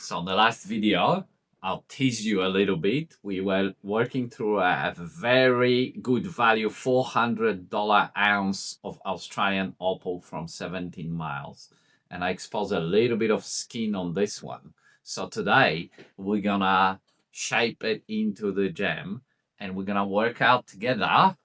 So in the last video, I'll tease you a little bit. We were working through a very good value, $400 ounce of Australian opal from 17 miles. And I exposed a little bit of skin on this one. So today we're gonna shape it into the gem and we're gonna work out together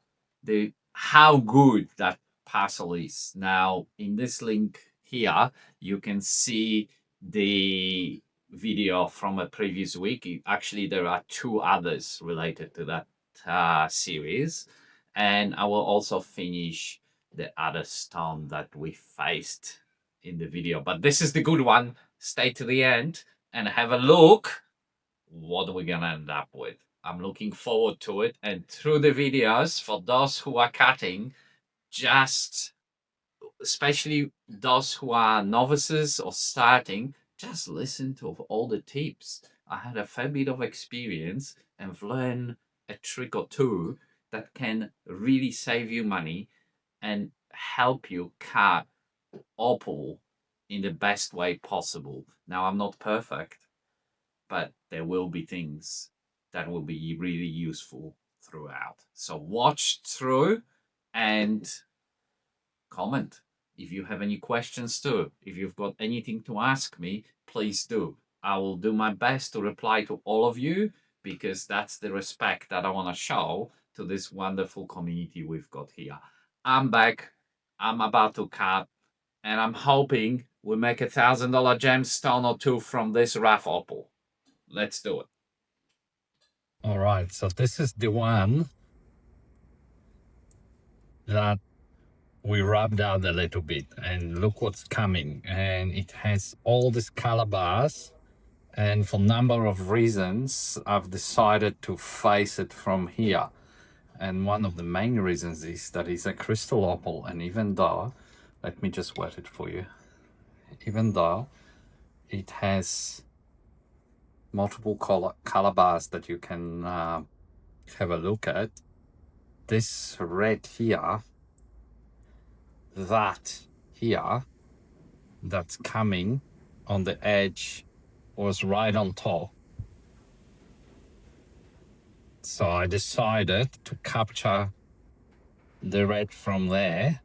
how good that parcel is. Now in this link here, you can see the video from a previous week. Actually, there are two others related to that series, and I will also finish the other stone that we faced in the video. But this is the good one. Stay to the end and have a look what we're gonna end up with. I'm looking forward to it, and through the videos, for those who are cutting, just especially those who are novices or starting, just listen to all the tips. I had a fair bit of experience and have learned a trick or two that can really save you money and help you cut opal in the best way possible. Now, I'm not perfect, but there will be things that will be really useful throughout. So watch through and comment. If you have any questions too, if you've got anything to ask me, please do. I will do my best to reply to all of you because that's the respect that I want to show to this wonderful community we've got here. I'm back. I'm about to cut, and I'm hoping we make $1,000 gemstone or two from this rough opal. Let's do it. All right, so this is the one that we rubbed out a little bit, and look what's coming. And it has all these color bars, and for a number of reasons I've decided to face it from here. And one of the main reasons is that it's a crystal opal, and even though, let me just wet it for you, even though it has multiple color bars that you can have a look at, this red here, that here, that's coming on the edge was right on top. So I decided to capture the red from there.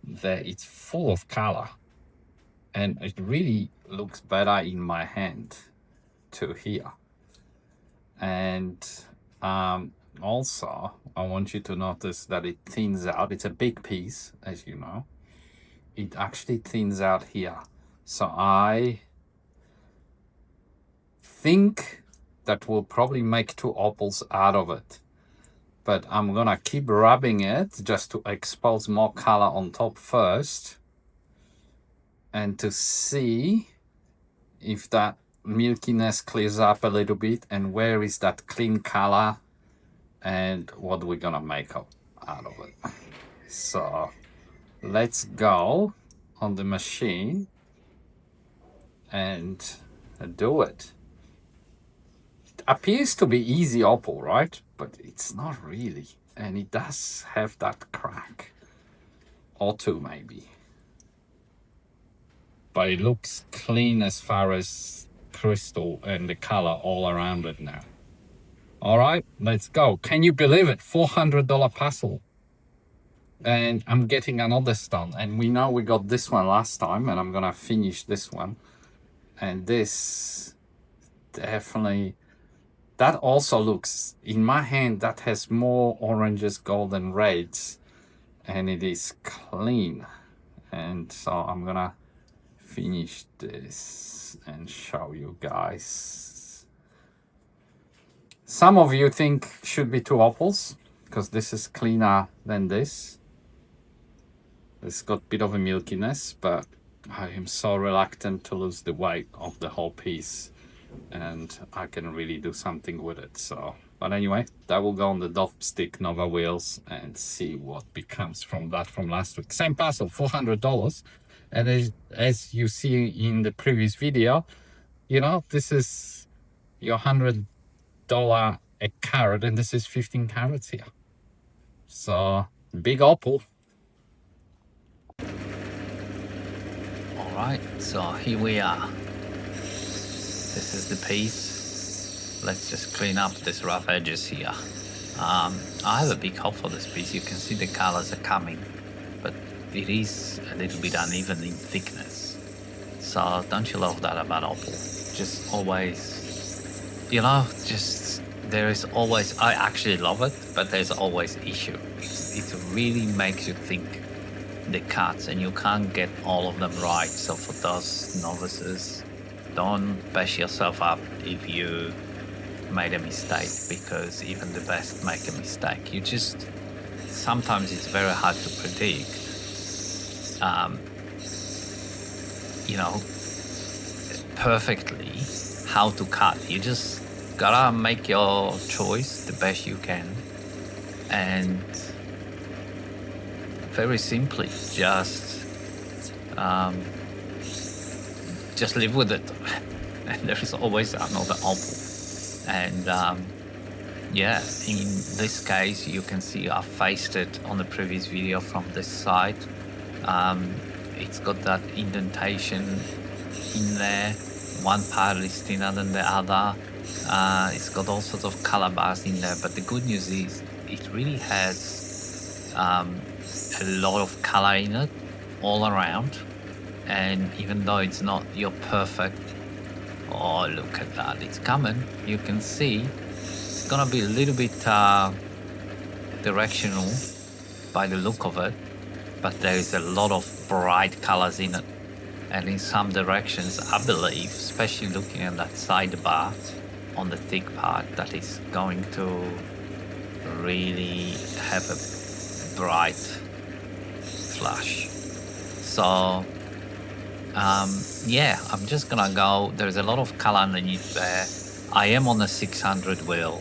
There it's full of color, and it really looks better in my hand to here. And also I want you to notice that it thins out. It's a big piece, as you know. It actually thins out here. So I think that we'll probably make two opals out of it. But I'm gonna keep rubbing it just to expose more color on top first, and to see if that milkiness clears up a little bit and where is that clean color and what we're gonna make out of it. So let's go on the machine and do it. It appears to be easy opal, right? But it's not really, and it does have that crack or two maybe, but it looks clean as far as crystal and the color all around it now. All right, let's go. Can you believe it? $400 parcel. And I'm getting another stone, and we know we got this one last time, and I'm gonna finish this one. And this definitely, that also looks, in my hand, that has more oranges, gold, and reds, and it is clean. And so I'm gonna finish this and show you guys. Some of you think should be two opals because this is cleaner than this. It's got a bit of a milkiness, but I am so reluctant to lose the weight of the whole piece, and I can really do something with it. So, but anyway, that will go on the Dopstick Nova wheels and see what becomes from that from last week. Same parcel, $400. And as you see in the previous video, you know, this is your $100 a carat, and this is 15 carats here. So big opal. All right, so here we are. This is the piece. Let's just clean up this rough edges here. I have a big hope for this piece. You can see the colors are coming, but it is a little bit uneven in thickness. So don't you love that about Opal? Just always, there is always, I actually love it, but there's always issue. It really makes you think the cuts, and you can't get all of them right. So for those novices, don't bash yourself up if you made a mistake, because even the best make a mistake. Sometimes it's very hard to predict, perfectly how to cut. You just gotta make your choice the best you can, and very simply just live with it. And there is always another Opal. And in this case, you can see I faced it on the previous video from this side. It's got that indentation in there. One part is thinner than the other. It's got all sorts of color bars in there, but the good news is it really has a lot of color in it all around. And even though it's not your perfect, oh, look at that, it's coming. You can see it's gonna be a little bit directional by the look of it, but there is a lot of bright colors in it. And in some directions, I believe, especially looking at that sidebar on the thick part, that is going to really have a bright flash. So I'm just gonna go. There's a lot of color underneath there. I am on a 600 wheel,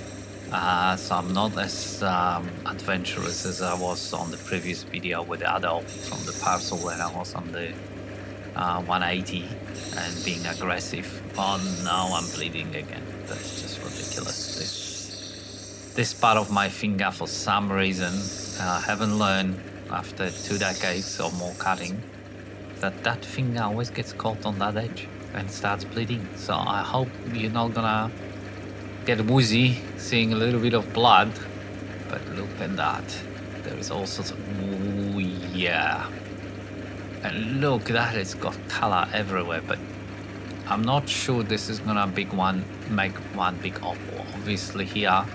so I'm not as adventurous as I was on the previous video with the other Opal from the parcel, when I was on the 180 and being aggressive. Oh no, I'm bleeding again. That's just ridiculous. This part of my finger, for some reason, I haven't learned after 2 decades or more cutting, that finger always gets caught on that edge and starts bleeding. So I hope you're not gonna get woozy seeing a little bit of blood. But look at that. There is all sorts of, ooh, yeah. And look, that it's got color everywhere, but I'm not sure this is gonna make one big Opal. Obviously here,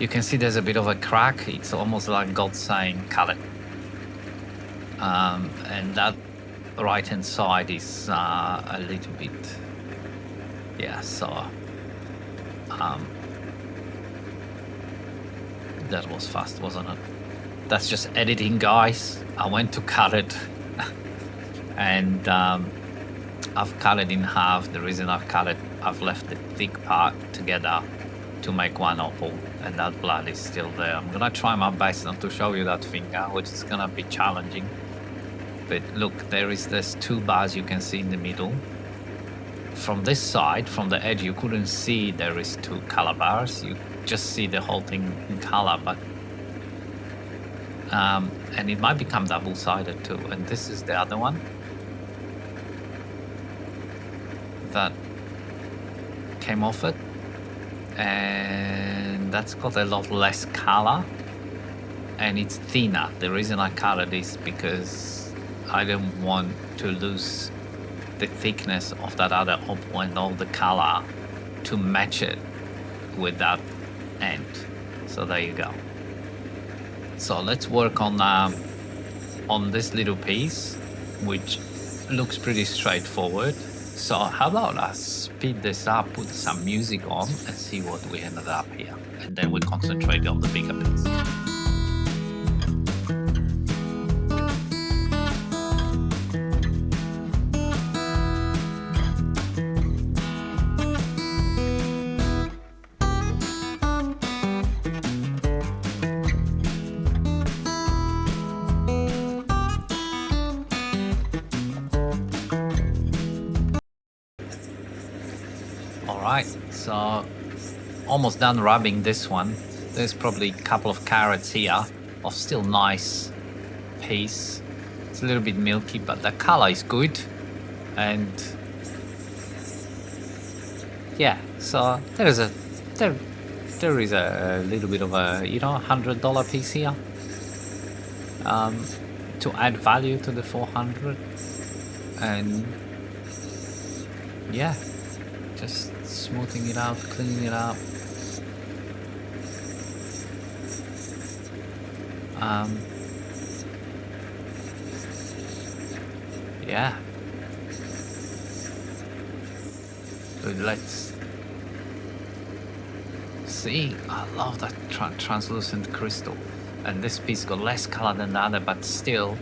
you can see there's a bit of a crack. It's almost like God saying, cut it. And that right hand side is a little bit, that was fast, wasn't it? That's just editing, guys. I went to cut it and I've cut it in half. The reason I've cut it, I've left the thick part together to make one Opal, and that blood is still there. I'm gonna try my best not to show you that finger, which is gonna be challenging. But look, there's 2 bars you can see in the middle. From this side, from the edge, you couldn't see there is 2 color bars. You just see the whole thing in color, but and it might become double-sided too. And this is the other one that came off it, and that's got a lot less color and it's thinner. The reason I cut it is because I don't want to lose the thickness of that other Opal and all the color to match it with that end. So there you go. So let's work on this little piece, which looks pretty straightforward. So how about I speed this up, put some music on, and see what we ended up here, and then we concentrate on the bigger piece. Alright, so almost done rubbing this one. There's probably a couple of carats here of still nice piece. It's a little bit milky, but the color is good. And yeah, so there is a little bit of a $100 piece here to add value to the 400, and yeah, just smoothing it out, cleaning it up. Yeah, so let's see. I love that translucent crystal, and this piece got less color than the other, but still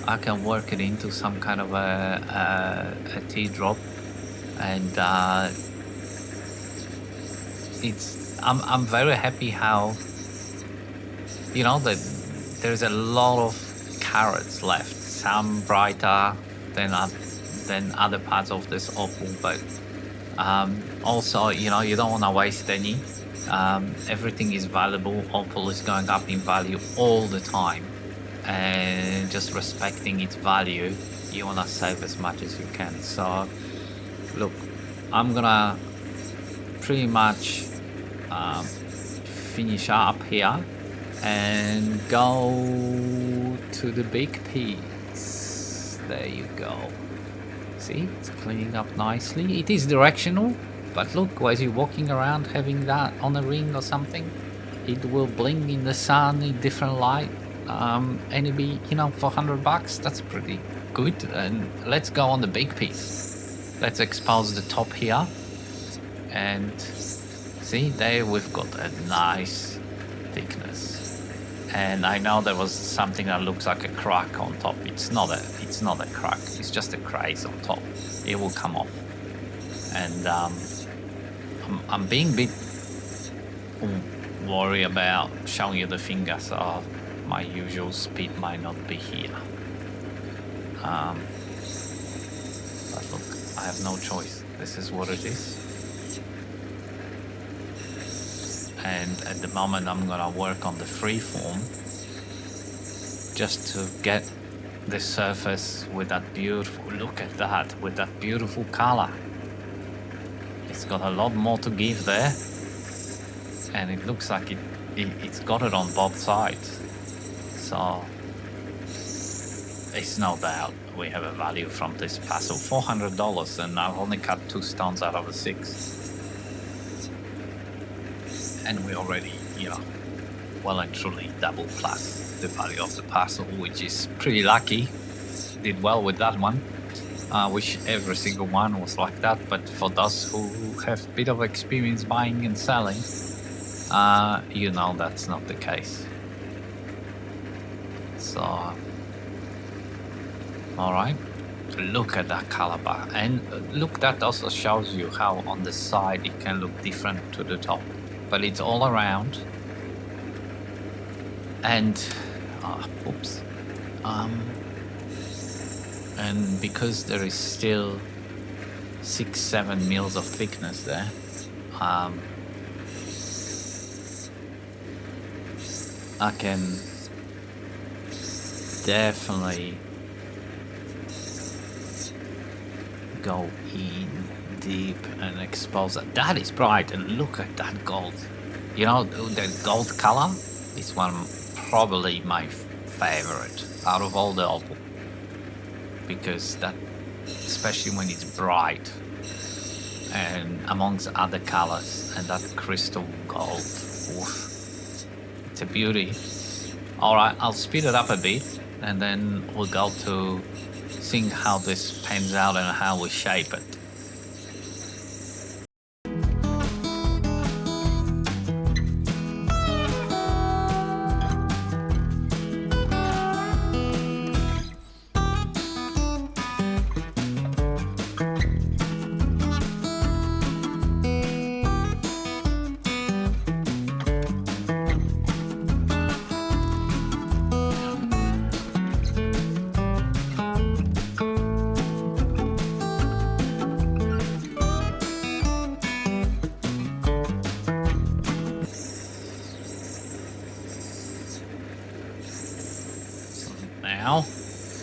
I can work it into some kind of a teardrop, and I'm very happy how that there's a lot of carrots left. Some brighter than other parts of this opal, but also you don't want to waste any. Everything is valuable. Opal is going up in value all the time, and just respecting its value, you want to save as much as you can. So look, I'm gonna pretty much finish up here and go to the big piece. There you go. See, it's cleaning up nicely. It is directional, but look, as you're walking around having that on a ring or something, it will bling in the sun in different light. And it'll be, for $100, that's pretty good. And let's go on the big piece. Let's expose the top here. And see, there we've got a nice thickness. And I know there was something that looks like a crack on top. It's not a crack. It's just a crease on top. It will come off. And I'm being a bit worried about showing you the finger, so my usual speed might not be here. But look, I have no choice. This is what it is. And at the moment I'm gonna work on the freeform just to get the surface with that beautiful, look at that, with that beautiful color. It's got a lot more to give there, and it looks like it's got it on both sides. So it's no doubt we have a value from this parcel. $400, and I've only cut 2 stones out of the 6. And we already, well and truly double plus the value of the parcel, which is pretty lucky. Did well with that one. I wish every single one was like that, but for those who have a bit of experience buying and selling, that's not the case. So, alright, look at that color bar. And look, that also shows you how on the side it can look different to the top. But it's all around, and and because there is still 6-7 mils of thickness there, I can definitely go in deep and expose that. That is bright, and look at that gold. The gold color is probably my favorite out of all the opal, because that, especially when it's bright and amongst other colors, and that crystal gold, oof, it's a beauty. All right, I'll speed it up a bit, and then we'll go to seeing how this pans out and how we shape it. Now,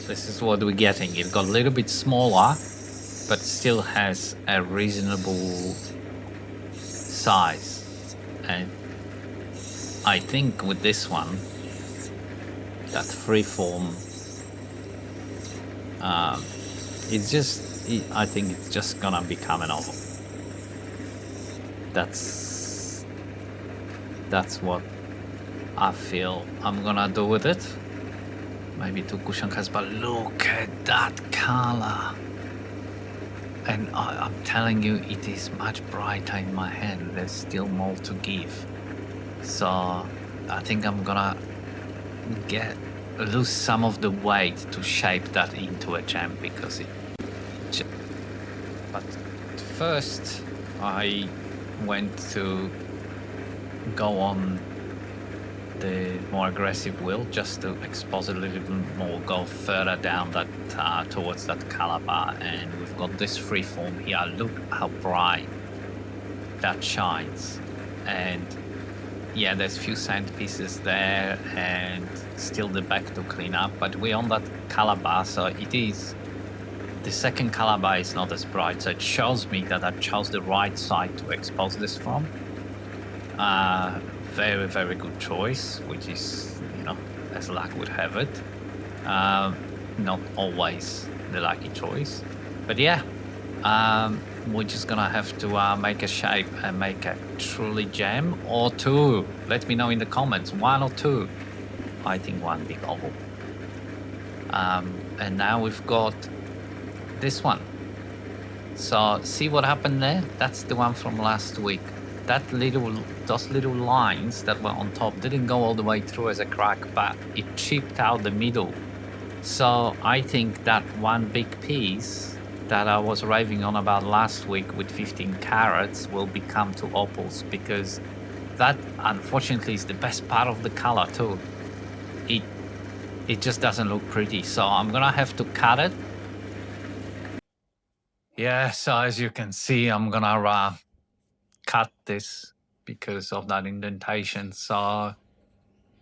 this is what we're getting. It got a little bit smaller, but still has a reasonable size. And I think with this one, that freeform, it's just, I think it's just gonna become an oval. That's what I feel I'm gonna do with it. Maybe two cushion cuts, but look at that color. And I'm telling you, it is much brighter in my hand. There's still more to give. So I think I'm gonna lose some of the weight to shape that into a gem, because but first I went to go on the more aggressive wheel just to expose it a little bit more, go further down that towards that caliber. And we've got this freeform here. Look how bright that shines. And yeah, there's a few sand pieces there and still the back to clean up, but we're on that caliber, so it is, the second caliber is not as bright, so it shows me that I chose the right side to expose this from. Very, very good choice, which is, as luck would have it, not always the lucky choice. But yeah, we're just gonna have to make a shape and make a truly gem, or two. Let me know in the comments, 1 or 2. I think 1 big oval. And now we've got this one. So see what happened there? That's the one from last week. Those little lines that were on top didn't go all the way through as a crack, but it chipped out the middle. So I think that one big piece that I was raving on about last week with 15 carats will become 2 opals, because that unfortunately is the best part of the color too. It just doesn't look pretty, so I'm gonna have to cut it. Yeah, so as you can see, I'm gonna cut this because of that indentation. So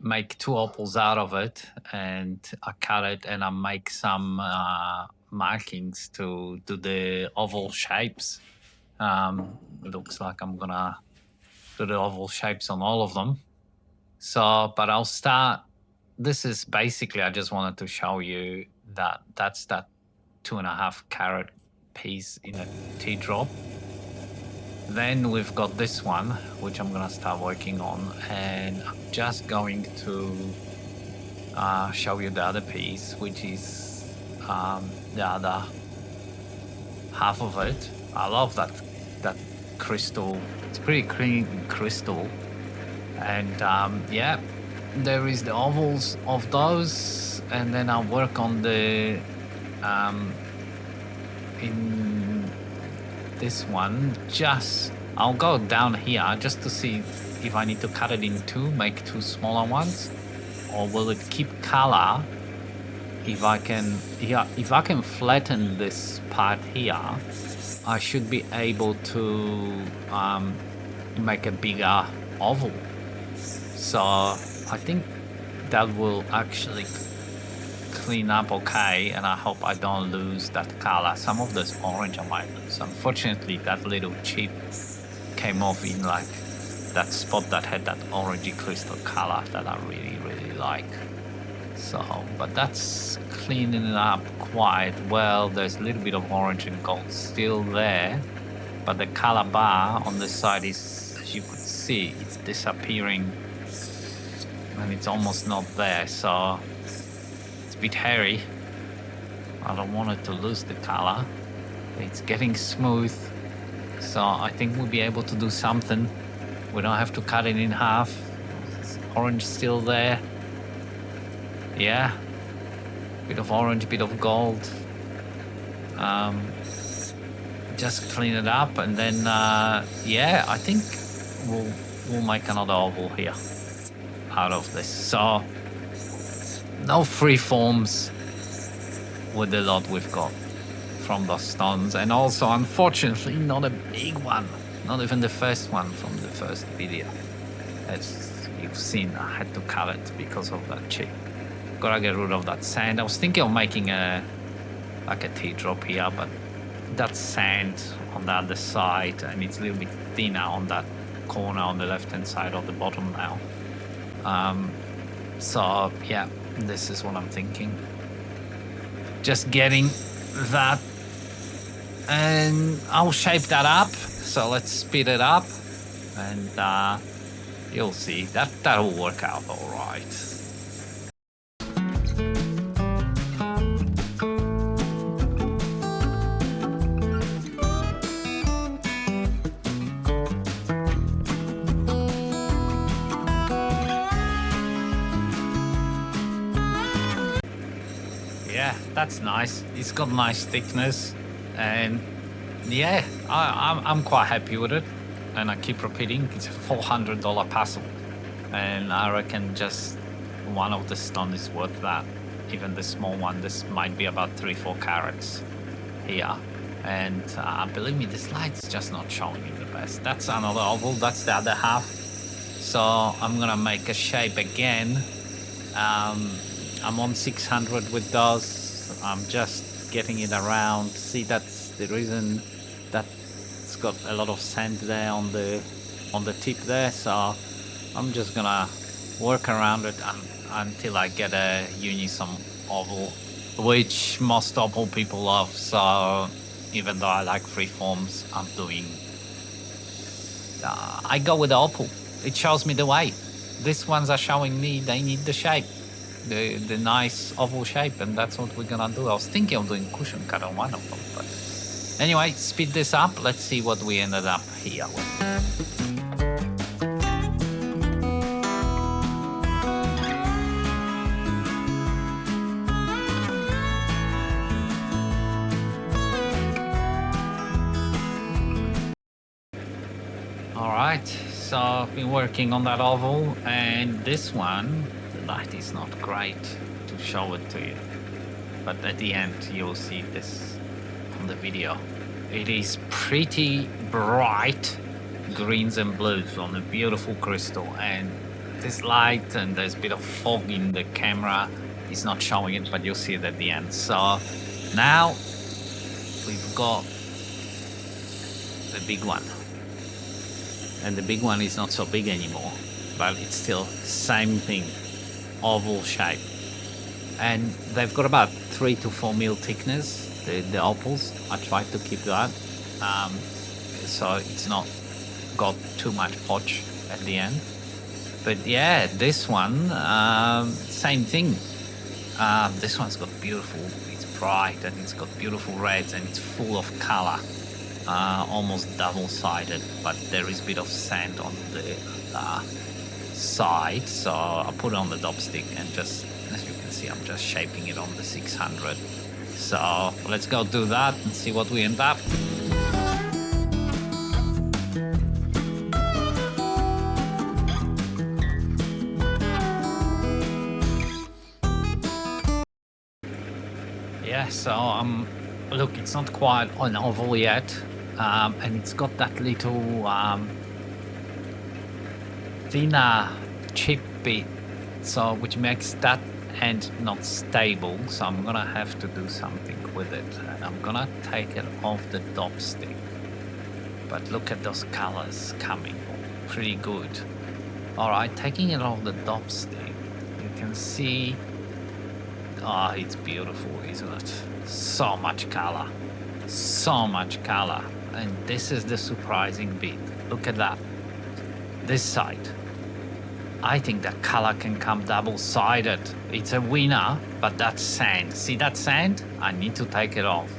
make 2 opals out of it, and I cut it and I make some markings to do the oval shapes. Looks like I'm gonna do the oval shapes on all of them. So, but I'll start. This is basically, I just wanted to show you that that's that 2.5 carat piece in a teardrop. Then we've got this one, which I'm gonna start working on, and I'm just going to show you the other piece, which is the other half of it. I love that crystal. It's pretty clean crystal, and yeah, there is the ovals of those, and then I'll work on the in this one. I'll go down here just to see if I need to cut it in 2, make 2 smaller ones, or will it keep color if I can flatten this part here. I should be able to make a bigger oval. So I think that will actually clean up okay, and I hope I don't lose that color. Some of this orange I might lose. Unfortunately, that little chip came off in like that spot that had that orangey crystal color that I really, really like. So, but that's cleaning it up quite well. There's a little bit of orange and gold still there, but the color bar on the side is, as you could see, it's disappearing and it's almost not there. So it's a bit hairy. I don't want it to lose the color. It's getting smooth, so I think we'll be able to do something. We don't have to cut it in half. It's orange still there. Yeah, bit of orange, bit of gold. Just clean it up, and then yeah, I think we'll make another oval here out of this. So no free forms with the lot we've got from those stones, and also unfortunately not a big one, not even the first one from the first video. As you've seen, I had to cut it because of that chip. Gotta get rid of that sand. I was thinking of making a teardrop here, but that sand on the other side, and it's a little bit thinner on that corner on the left-hand side of the bottom now. So yeah, this is what I'm thinking. Just getting that, and I'll shape that up. So let's speed it up, and you'll see that'll work out all right. Yeah, that's nice. It's got nice thickness, and yeah, I'm quite happy with it. And I keep repeating, it's a $400 parcel, and I reckon just one of the stone is worth that. Even the small one, this might be about 3-4 carats here. And believe me, this light's just not showing me the best. That's another oval. That's the other half. So I'm gonna make a shape again. I'm on 600 with those. I'm just getting it around. See, that's the reason that it's got a lot of sand there on the tip there. So I'm just gonna work around it until I get a unison oval, which most opal people love. So even though I like free forms, I'm doing. I go with the opal. It shows me the way. These ones are showing me they need the shape. The nice oval shape, and that's what we're gonna do. I was thinking of doing cushion cut on one of them, but anyway, speed this up. Let's see what we ended up here with. All right, so I've been working on that oval, and this one, the light is not great to show it to you, but at the end you'll see this on the video. It is pretty bright greens and blues on a beautiful crystal, and this light, and there's a bit of fog in the camera, it's not showing it, but you'll see it at the end. So now we've got the big one. And the big one is not so big anymore, but it's still same thing, oval shape. And they've got about 3 to 4 mil thickness, the opals. I tried to keep that, so it's not got too much potch at the end. But yeah, this one, same thing. This one's got beautiful, it's bright, and it's got beautiful reds, and it's full of color. Almost double-sided, but there is a bit of sand on the side, so I put it on the dopstick, and just as you can see, I'm just shaping it on the 600. So let's go do that and see what we end up. Yeah, so look, it's not quite an oval yet. And it's got that little thinner chip bit, so which makes that end not stable. So I'm gonna have to do something with it, and I'm gonna take it off the dopstick. But look at those colors coming, pretty good. All right, taking it off the dopstick, you can see. Oh, it's beautiful, isn't it? So much color, so much color. And this is the surprising bit. Look at that. This side. I think the color can come double-sided. It's a winner, but that's sand. See that sand? I need to take it off.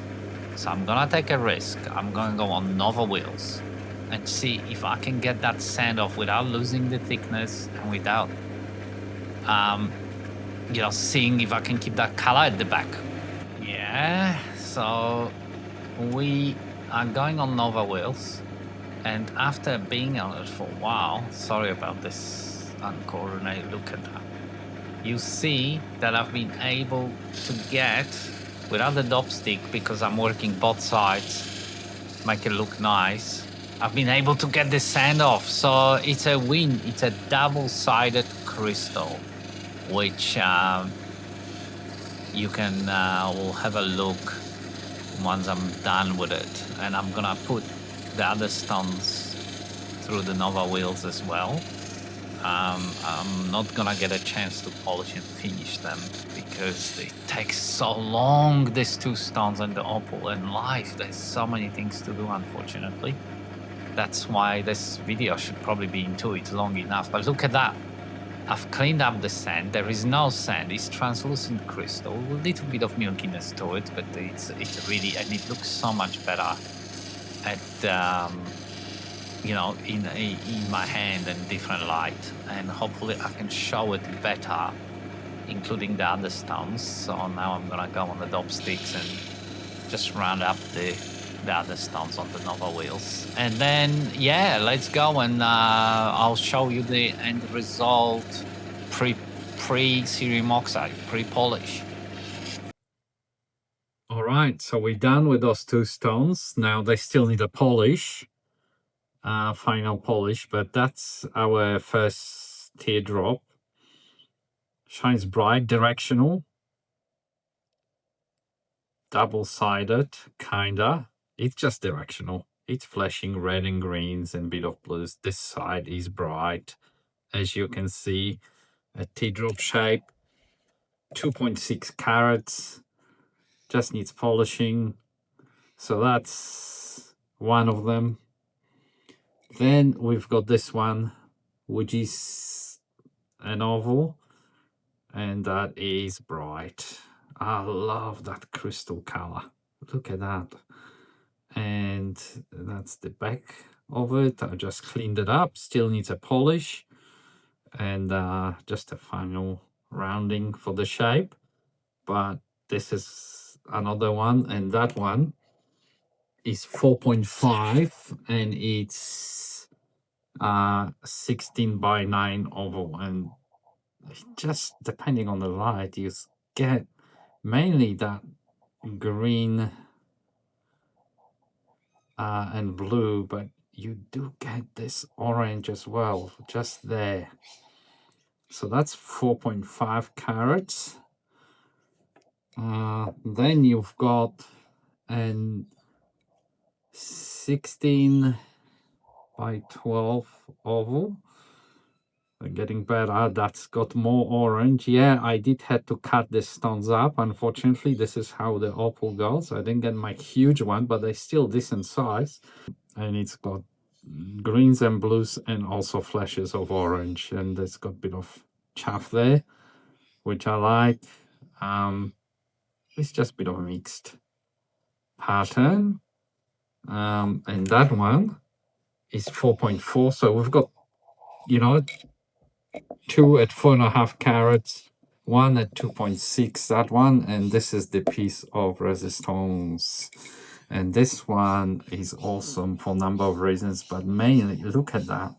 So I'm gonna take a risk. I'm gonna go on Nova wheels and see if I can get that sand off without losing the thickness and without, seeing if I can keep that color at the back. Yeah, so we are going on Nova wheels, and after being on it for a while, sorry about this uncoordinated, look at that. You see that I've been able to get, without the dopstick, because I'm working both sides, make it look nice, I've been able to get the sand off. So it's a win. It's a double-sided crystal, which you can we'll have a look once I'm done with it, and I'm gonna put the other stones through the Nova wheels as well. I'm not gonna get a chance to polish and finish them because it takes so long, these two stones and the Opal and life. There's so many things to do, unfortunately. That's why this video should probably be into it long enough. But look at that. I've cleaned up the sand. There is no sand. It's translucent crystal. A little bit of milkiness to it, but it's really, and it looks so much better at in my hand and different light. And hopefully I can show it better, including the other stones. So now I'm gonna go on the dope sticks and just round up the other stones on the Nova wheels. And then, yeah, let's go and I'll show you the end result pre-cerium oxide, pre-polish. All right, so we're done with those two stones. Now they still need a polish, final polish, but that's our first teardrop. Shines bright, directional, double-sided, kinda. It's just directional. It's flashing red and greens and bit of blues. This side is bright, as you can see, a teardrop shape, 2.6 carats, just needs polishing. So that's one of them. Then we've got this one, which is an oval, and that is bright. I love that crystal color. Look at that. And that's the back of it. I just cleaned it up, still needs a polish, and just a final rounding for the shape. But this is another one, and that one is 4.5, and it's 16 by 9 oval, and just depending on the light you get mainly that green and blue, but you do get this orange as well just there. So that's 4.5 carats. Then you've got an 16 by 12 oval. Getting better. That's got more orange. Yeah, I did had to cut the stones up. Unfortunately, this is how the Opal goes. I didn't get my huge one, but they're still decent size. And it's got greens and blues and also flashes of orange. And it's got a bit of chaff there, which I like. It's just a bit of a mixed pattern. And that one is 4.4. So we've got, two at 4.5 carats, one at 2.6, that one, and this is the piece of resistance. And this one is awesome for a number of reasons, but mainly look at that.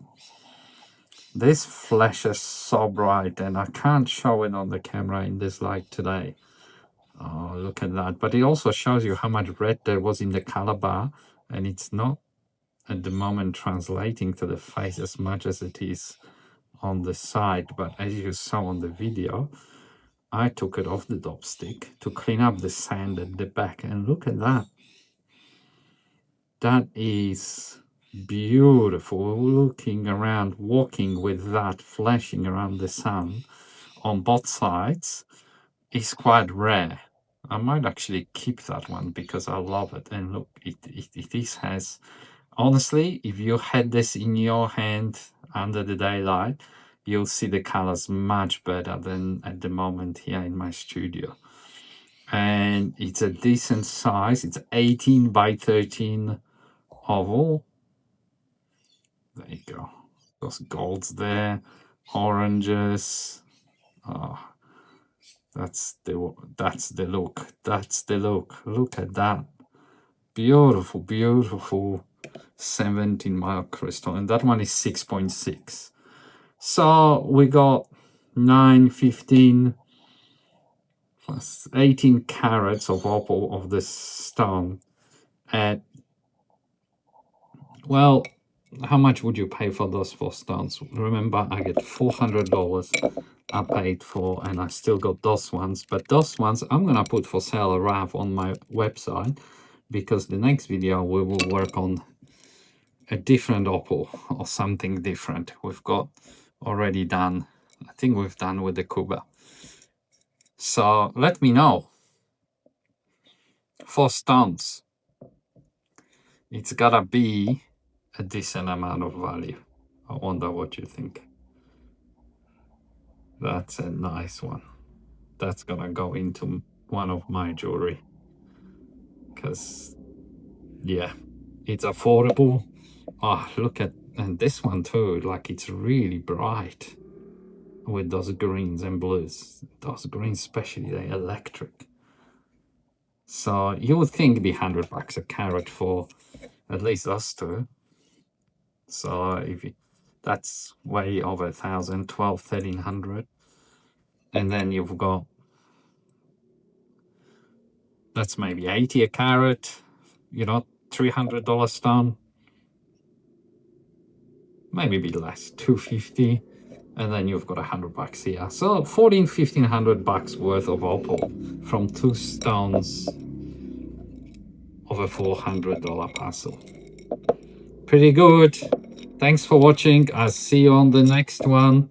This flashes so bright, and I can't show it on the camera in this light today. Oh, look at that. But it also shows you how much red there was in the color bar, and it's not at the moment translating to the face as much as it is on the side. But as you saw on the video, I took it off the dope stick to clean up the sand at the back, and look at that. That is beautiful. Looking around, walking with that flashing around the sun on both sides is quite rare. I might actually keep that one because I love it. And look, it has, honestly, if you had this in your hand under the daylight, you'll see the colors much better than at the moment here in my studio. And it's a decent size. It's 18 by 13 oval. There you go. Those golds there, oranges. Oh, that's the look. That's the look. Look at that. Beautiful, beautiful 17 mile crystal. And that one is 6.6. So we got 9, 15 plus 18 carats of opal of this stone at, well, how much would you pay for those 4 stones? Remember, I get $400 I paid for, and I still got those ones. But those ones I'm gonna put for sale around on my website, because the next video we will work on a different opal or something different. We've got already done, I think we've done with the Cuba. So let me know. 4 stones. It's gotta be a decent amount of value. I wonder what you think. That's a nice one. That's gonna go into one of my jewelry. Because, yeah, it's affordable. Oh, look at, and this one too, like it's really bright with those greens and blues. Those greens, especially, they're electric. So you would think it'd be $100 a carat for at least those two. So if you, that's way over 1,000, 12, 1,300. And then you've got, that's maybe 80 a carat, you know, $300 stone. Maybe a bit less, 250. And then you've got $100 here. So $1,500 worth of opal from 2 stones of a $400 parcel. Pretty good. Thanks for watching. I'll see you on the next one.